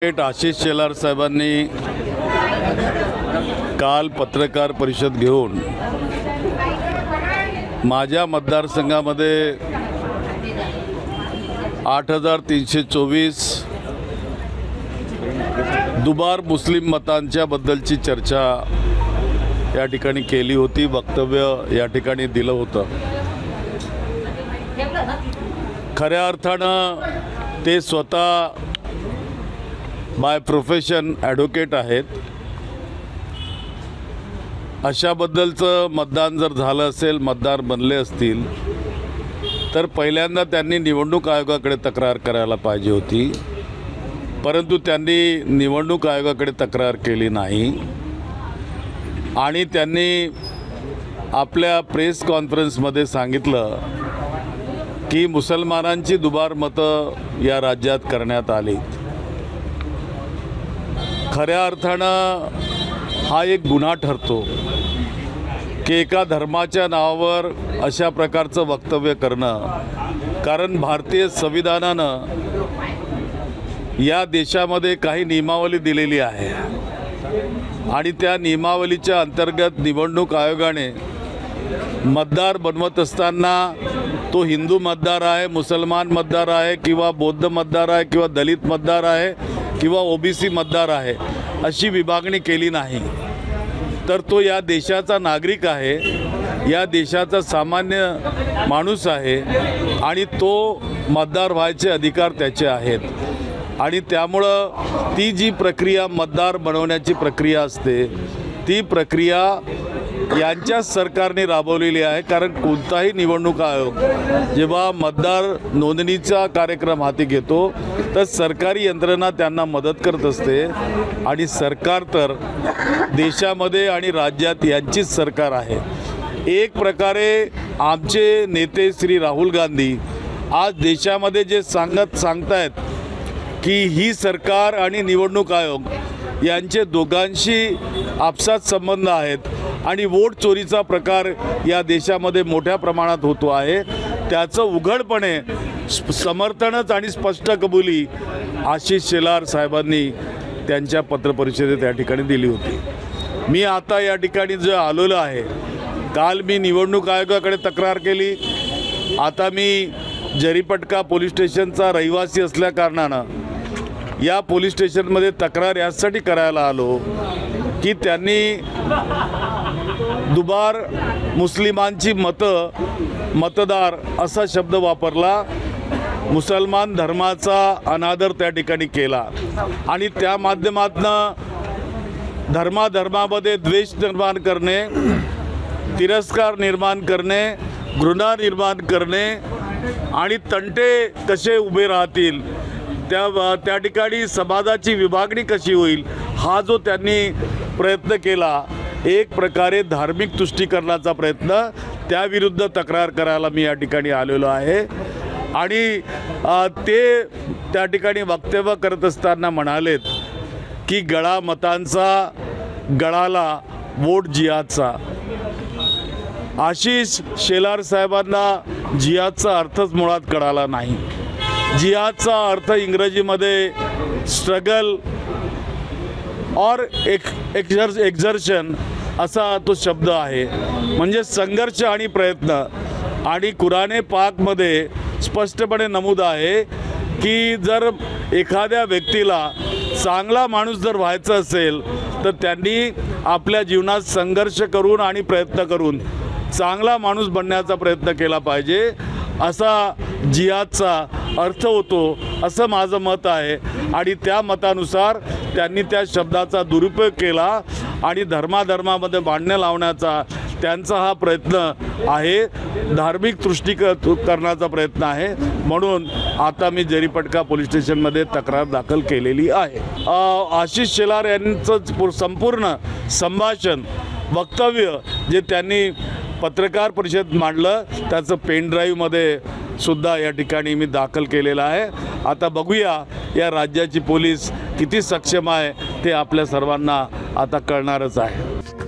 आशिष शेलार साहेबांनी काल पत्रकार परिषद घेऊन माझ्या मतदारसंघामध्ये 8324 दुबार मुस्लिम मतांच्या बद्दलची चर्चा या ठिकाणी केली होती, वक्तव्य या ठिकाणी दिलं होतं। खऱ्या अर्थानं ते स्वतः बाय प्रोफेशन ॲडव्होकेट आहेत। अशाबद्दलचं मतदान जर झालं असेल, मतदार बनले असतील, तर पहिल्यांदा त्यांनी निवडणूक आयोगाकडे तक्रार करायला पाहिजे होती, परंतु त्यांनी निवडणूक आयोगाकडे तक्रार केली नाही आणि त्यांनी आपल्या प्रेस कॉन्फरन्समध्ये सांगितलं की मुसलमानांची दुबार मतं या राज्यात करण्यात आली। खऱ्या अर्थानं हा एक गुन्हा ठरतो की एका धर्माच्या नावावर अशा प्रकारचं वक्तव्य करणं, कारण भारतीय संविधानानं या देशामध्ये काही नियमावली दिलेली आहे आणि त्या नियमावलीच्या अंतर्गत निवडणूक आयोगाने मतदार बनवत असताना तो हिंदू मतदार आहे, मुसलमान मतदार आहे किंवा बौद्ध मतदार आहे किंवा दलित मतदार आहे किंवा ओबीसी मतदार आहे अशी विभागणी केली नाही, तर तो या देशाचा नागरिक आहे, या देशाचा सामान्य माणूस आहे आणि तो मतदार व्हायचे अधिकार त्याचे आहेत। आणि त्यामुळं ती जी प्रक्रिया मतदार बनवण्याची प्रक्रिया असते, ती प्रक्रिया यांच्याच सरकारने राबवलेली आहे। कारण कोणताही निवडणूक आयोग जेव्हा मतदार नोंदणीचा कार्यक्रम हाती घेतो तर सरकारी यंत्रणा त्यांना मदत करत असते आणि सरकार तर देशामध्ये आणि राज्यात यांचीच सरकार आहे। एक प्रकारे आमचे नेते श्री राहुल गांधी आज देशामध्ये जे सांगतायत की ही सरकार आणि निवडणूक आयोग यांचे दोघांशी आपसात संबंध आहेत आणि वोट चोरीचा प्रकार या देशामध्ये मोठ्या प्रमाणात होतो आहे, त्याचं उघडपणे समर्थनच आणि स्पष्ट कबुली आशिष शेलार साहेबांनी त्यांच्या पत्रपरिषदेत या ठिकाणी दिली होती। मी आता या ठिकाणी जो आलेलो आहे, काल मी निवडणूक आयोगाकडे तक्रार केली, आता मी जरीपटका पोलीस स्टेशनचा रहिवासी असल्या कारणानं या पोलीस स्टेशनमध्ये तक्रार यासाठी करायला आलो की त्यांनी दुबार मुस्लिमांची मतदार असा शब्द वापरला, मुसलमान धर्माचा अनादर त्या ठिकाणी केला आणि त्या माध्यमातून धर्मामध्ये द्वेष निर्माण करणे, तिरस्कार निर्माण करणे, घृणा निर्माण करणे आणि तंटे कसे उभे राहतील, त्या ठिकाणी समाजाची विभागणी कशी होईल, हा जो त्यांनी प्रयत्न केला, एक प्रकारे धार्मिक तुष्टीकरणाचा प्रयत्न, त्याविरुद्ध तक्रार करायला मी या ठिकाणी आलेलो आहे। आणि ते त्या ठिकाणी वक्तव्य करत असताना म्हणालेत की गळा मतांचा, गळाला वोट जिहादचा। आशिष शेलार साहेबांना जिहादचा अर्थच मुळात कळाला नाही। जिहादचा अर्थ इंग्रजीमध्ये स्ट्रगल और एक्झर्शन असा तो शब्द आहे, म्हणजे संघर्ष आणि प्रयत्न। आणि कुराने पाकमध्ये स्पष्टपणे नमूद आहे की जर एखाद्या व्यक्तीला चांगला माणूस जर व्हायचं असेल तर त्यांनी आपल्या जीवनात संघर्ष करून आणि प्रयत्न करून चांगला माणूस बनण्याचा प्रयत्न केला पाहिजे, असा जिहादचा अर्थ होतो असं माझं मत आहे। आणि त्या मतानुसार त्यांनी त्या शब्दाचा दुरुपयोग केला आणि धर्मामध्ये भांडणं लावण्याचा त्यांचा हा प्रयत्न आहे, धार्मिक तुष्टीकरणाचा प्रयत्न आहे। म्हणून आता मी जरीपटका पोलीस स्टेशनमध्ये तक्रार दाखल केलेली आहे। आशिष शेलार यांचं संपूर्ण संभाषण, वक्तव्य जे त्यांनी पत्रकार परिषद मांडलं, त्याचं पेन ड्राईव्हमध्ये सुद्धा या ठिकाणी मी दाखल केलेलं आहे। आता बघूया या राज्याची पोलीस किती सक्षम आहे ते आपल्या सर्वांना आता कळणारच आहे।